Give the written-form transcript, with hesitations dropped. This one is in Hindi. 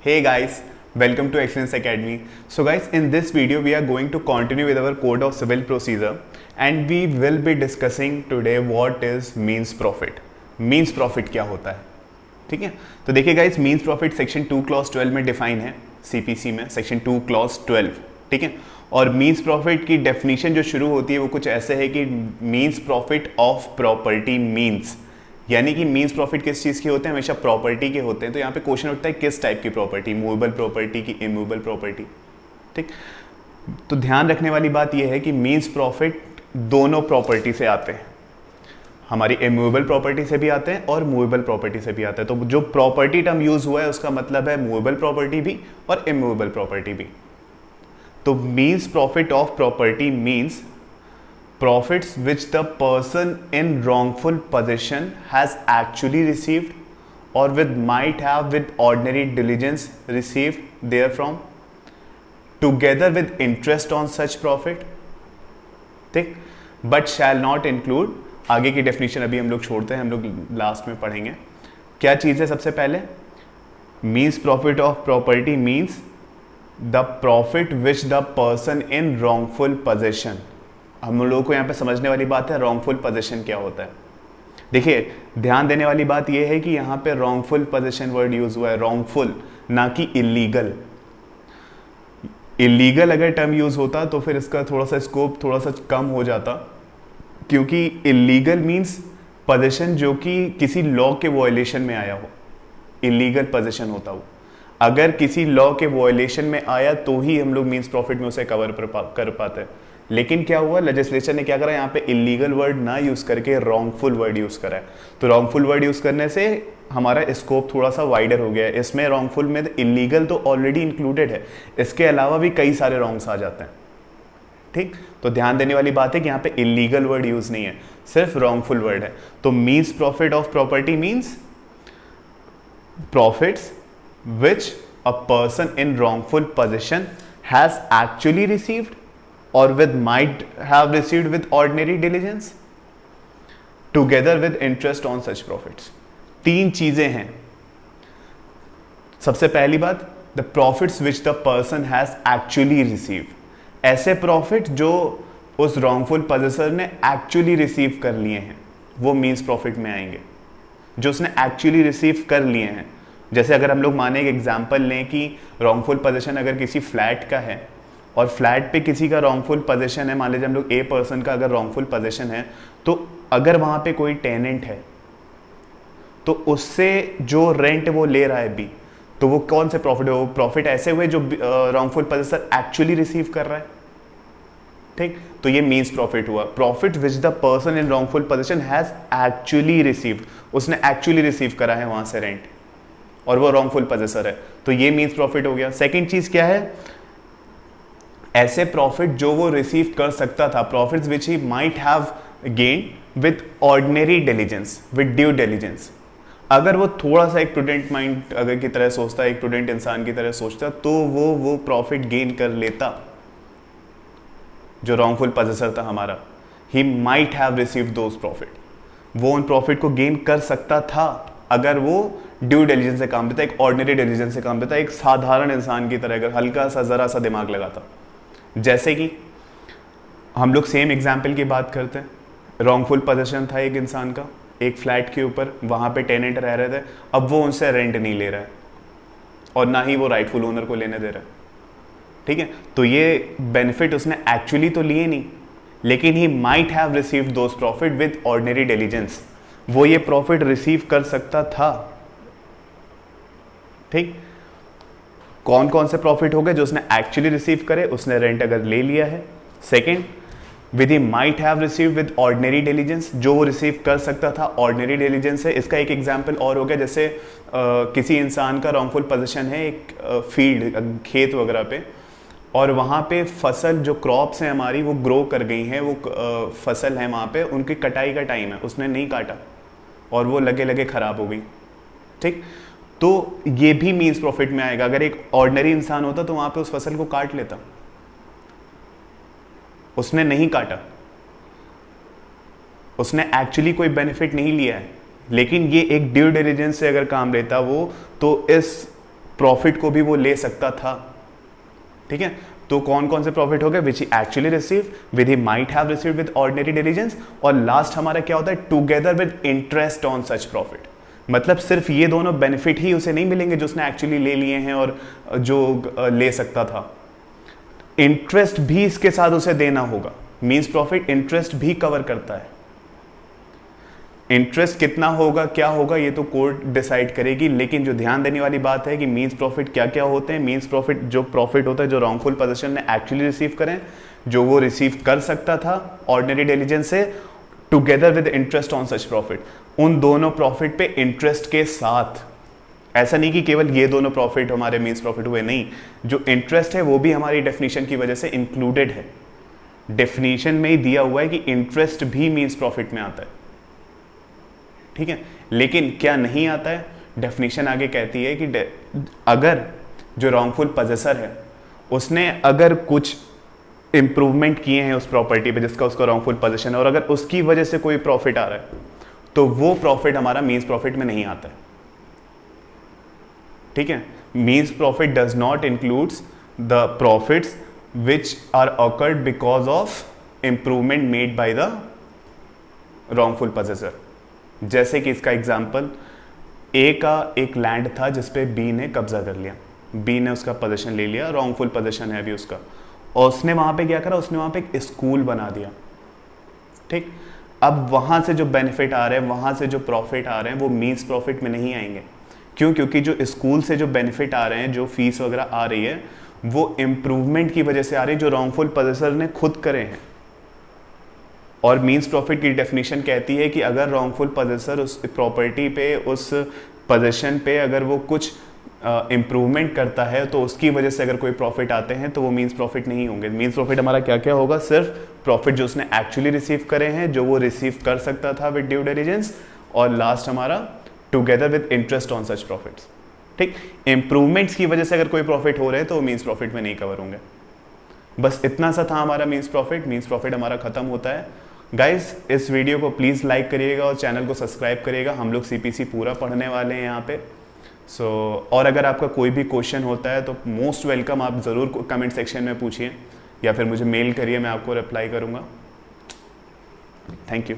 Hey guys, welcome to Excellence Academy. So guys, in this video we are going to continue with our code of civil procedure and we will be discussing today what is means profit. Means profit क्या होता है, ठीक है? तो देखिए guys, means profit section 2 clause 12 में डिफाइन है सीपीसी में, सेक्शन 2 क्लॉज 12, ठीक है? और मीन्स प्रॉफिट की डेफिनेशन जो शुरू होती है वो कुछ ऐसे है कि means profit of property means, यानी कि मीन्स प्रॉफिट किस चीज़ के होते हैं, हमेशा प्रॉपर्टी के होते हैं। तो यहाँ पे क्वेश्चन उठता है किस टाइप की प्रॉपर्टी, मूवेबल प्रॉपर्टी की इमूवेबल प्रॉपर्टी, ठीक? तो ध्यान रखने वाली बात यह है कि मीन्स प्रॉफिट दोनों प्रॉपर्टी से आते हैं, हमारी इमूवेबल प्रॉपर्टी से भी आते हैं और मूवेबल प्रॉपर्टी से भी आते हैं। तो जो प्रॉपर्टी टर्म यूज हुआ है उसका मतलब है मूवेबल प्रॉपर्टी भी और इमूवेबल प्रॉपर्टी भी। तो means profit of property means profits which the person in wrongful possession has actually received or might have with ordinary diligence received therefrom together with interest on such profit, ठीक? But shall not include, आगे की डेफिनेशन अभी हम लोग छोड़ते हैं, हम लोग लास्ट में पढ़ेंगे। क्या चीज़ है सबसे पहले? Means profit of property means the profit which the person in wrongful possession। हम लोगों को यहाँ पे समझने वाली बात है रॉन्गफुल पोजीशन क्या होता है। देखिए, ध्यान देने वाली बात यह है कि यहाँ पे रॉन्गफुल पोजीशन वर्ड यूज हुआ है, रॉन्गफुल, ना कि इलीगल। इलीगल अगर टर्म यूज होता तो फिर इसका थोड़ा सा स्कोप थोड़ा सा कम हो जाता, क्योंकि इलीगल मीन्स पोजीशन जो कि किसी लॉ के वॉयलेशन में आया हो, इलीगल पोजीशन होता हो। अगर किसी लॉ के वॉयलेशन में आया तो ही हम लोग मीन्स प्रॉफिट में उसे कवर कर पाते हैं। लेकिन क्या हुआ, लेजिस्लेचर ने क्या करा, यहाँ पे इलीगल वर्ड ना यूज करके रॉन्गफुल वर्ड यूज करा है। तो रॉन्गफुल वर्ड यूज करने से हमारा स्कोप थोड़ा सा वाइडर हो गया है। इसमें रॉन्गफुल में इलीगल तो ऑलरेडी इंक्लूडेड है, इसके अलावा भी कई सारे रॉन्ग्स आ जाते हैं, ठीक? तो ध्यान देने वाली बात है कि यहाँ पे इलीगल वर्ड यूज नहीं है, सिर्फ रॉन्गफुल वर्ड है। तो means profit of property means profits which a person in wrongful position has actually received or might have received with ordinary diligence together with interest on such profits। तीन चीजें हैं। सबसे पहली बात, the profits which the person has actually received, ऐसे प्रॉफिट जो उस wrongful possessor ने actually रिसीव कर लिए हैं वो मीन्स प्रॉफिट में आएंगे, जो उसने एक्चुअली रिसीव कर लिए हैं। जैसे अगर हम लोग माने एक एग्जाम्पल लें कि wrongful possession अगर किसी फ्लैट का है और फ्लैट पे किसी का रॉन्गफुल पोजीशन है, मान लीजिए हम लोग ए पर्सन का अगर रॉन्गफुल पोजीशन है, तो अगर वहां पे कोई टेनेंट है तो उससे जो रेंट वो ले रहा है बी, तो वो कौन से प्रॉफिट है? वो प्रॉफिट ऐसे हुए जो रॉन्गफुल पोजीशन एक्चुअली रिसीव कर रहा है, ठीक? तो ये मीन्स प्रॉफिट हुआ, profit which the person in wrongful position has actually received, उसने एक्चुअली रिसीव करा है वहां से रेंट और वो रॉन्गफुल पोजेसर है, तो ये मीन्स प्रॉफिट हो गया। सेकेंड चीज क्या है? ऐसे प्रॉफिट जो वो रिसीव कर सकता था, profits which he might have gain with ordinary diligence, with due diligence. अगर वो थोड़ा सा एक प्रूडेंट माइंड अगर की तरह सोचता, एक प्रूडेंट इंसान की तरह सोचता, तो वो प्रॉफिट गेन कर लेता जो रॉन्गफुल पोजेसर था हमारा। ही might have received those profit, वो उन प्रॉफिट को गेन कर सकता था अगर वो ड्यू डिलीजेंस से काम लेता, एक ऑर्डिनरी डिलीजेंस से काम लेता, एक साधारण इंसान की तरह अगर हल्का सा जरा सा दिमाग लगाता। जैसे कि हम लोग सेम एग्जाम्पल की बात करते हैं, रॉन्गफुल पोजीशन था एक इंसान का एक फ्लैट के ऊपर, वहाँ पे टेनेंट रह रहे थे, अब वो उनसे रेंट नहीं ले रहा है और ना ही वो राइटफुल ओनर को लेने दे रहा है, ठीक है? तो ये बेनिफिट उसने एक्चुअली तो लिए नहीं, लेकिन ही might have received those profit with ordinary diligence, वो ये प्रॉफिट रिसीव कर सकता था, ठीक? कौन कौन से प्रॉफिट हो गए? जो उसने एक्चुअली रिसीव करे, उसने रेंट अगर ले लिया है। Second, with he might have receive with ordinary diligence, जो वो रिसीव कर सकता था ऑर्डिनरी डिलीजेंस से। इसका एक एग्जांपल और हो गया, जैसे किसी इंसान का रॉन्गफुल पोजीशन है एक फील्ड, खेत वगैरह पे, और वहाँ पे फसल जो क्रॉप्स हैं हमारी वो ग्रो कर गई हैं, वो फसल है वहाँ पे, उनकी कटाई का टाइम है, उसने नहीं काटा और वो लगे लगे खराब हो गई, ठीक? तो ये भी मीन्स प्रॉफिट में आएगा। अगर एक ऑर्डिनरी इंसान होता तो वहां पे उस फसल को काट लेता, उसने नहीं काटा, उसने एक्चुअली कोई बेनिफिट नहीं लिया है, लेकिन ये एक ड्यू डिलिजेंस से अगर काम लेता वो, तो इस प्रॉफिट को भी वो ले सकता था। ठीक है, तो कौन कौन से प्रॉफिट हो गए, which he actually receive, with he might have received with ordinary diligence, और लास्ट हमारा क्या होता है, together with interest on such profit. मतलब सिर्फ ये दोनों बेनिफिट ही उसे नहीं मिलेंगे जो उसने एक्चुअली ले लिए हैं और जो ले सकता था, इंटरेस्ट भी इसके साथ उसे देना होगा। मींस प्रॉफिट इंटरेस्ट भी कवर करता है। इंटरेस्ट कितना होगा, क्या होगा, ये तो कोर्ट डिसाइड करेगी, लेकिन जो ध्यान देने वाली बात है कि मींस प्रॉफिट क्या क्या होते हैं। मींस प्रॉफिट जो प्रॉफिट होता है जो रॉन्गफुल पोजीशन ने एक्चुअली रिसीव करें, जो वो रिसीव कर सकता था ऑर्डिनरी डिलीजेंस से, together with interest on such profit. उन दोनों प्रॉफिट पे इंटरेस्ट के साथ, ऐसा नहीं कि केवल ये दोनों प्रॉफिट हमारे मींस प्रॉफिट हुए, नहीं, जो इंटरेस्ट है वो भी हमारी डेफिनेशन की वजह से इंक्लूडेड है। डेफिनेशन में ही दिया हुआ है कि इंटरेस्ट भी मींस प्रॉफिट में आता है। ठीक है, लेकिन क्या नहीं आता है, डेफिनेशन आगे कहती है कि अगर जो रॉन्गफुल पोजेसर है उसने अगर कुछ इंप्रूवमेंट किए हैं उस प्रॉपर्टी पे जिसका उसका रॉन्गफुल पोजीशन है, और अगर उसकी वजह से कोई प्रॉफिट आ रहा है, तो वो प्रॉफिट हमारा मींस प्रॉफिट में नहीं आता है। ठीक है, means profit does not includes the profits which are accrued because of improvement made by the wrongful possessor. जैसे कि इसका एग्जाम्पल, ए का एक लैंड था जिसपे बी ने कब्जा कर लिया, बी ने उसका पोजीशन ले लिया, रॉन्गफुल पोजीशन है अभी उसका, और उसने वहां पे क्या करा, उसने वहां पे एक स्कूल बना दिया। ठीक, अब वहां से जो बेनिफिट आ रहे हैं, वहां से जो प्रॉफिट आ रहे हैं, वो मींस प्रॉफिट में नहीं आएंगे। क्यों? क्योंकि जो स्कूल से जो बेनिफिट आ रहे हैं, जो फीस वगैरह आ रही है, वो इंप्रूवमेंट की वजह से आ रही है जो रॉन्गफुल पोजेसर ने खुद करे हैं। और मींस प्रॉफिट की डेफिनेशन कहती है कि अगर रॉन्गफुल पोजेसर उस प्रॉपर्टी पे, उस पोजीशन पे अगर वो कुछ इंप्रूवमेंट करता है, तो उसकी वजह से अगर कोई प्रॉफिट आते हैं तो वो मींस प्रॉफिट नहीं होंगे। मींस प्रॉफिट हमारा क्या क्या होगा, सिर्फ प्रॉफिट जो उसने एक्चुअली रिसीव करे हैं, जो वो रिसीव कर सकता था विद ड्यू डिलिजेंस, और लास्ट हमारा together with interest on such profits. ठीक, इंप्रूवमेंट्स की वजह से अगर कोई प्रॉफिट हो रहे हैं तो वो मींस प्रॉफिट में नहीं कवर होंगे। बस इतना सा था हमारा मींस प्रॉफिट। मींस प्रॉफिट हमारा खत्म होता है। गाइस, इस वीडियो को प्लीज़ लाइक करिएगा और चैनल को सब्सक्राइब करिएगा। हम लोग सीपीसी पूरा पढ़ने वाले हैं यहाँ पे। और अगर आपका कोई भी क्वेश्चन होता है तो मोस्ट वेलकम, आप ज़रूर कमेंट सेक्शन में पूछिए या फिर मुझे मेल करिए, मैं आपको रिप्लाई करूँगा। Thank you.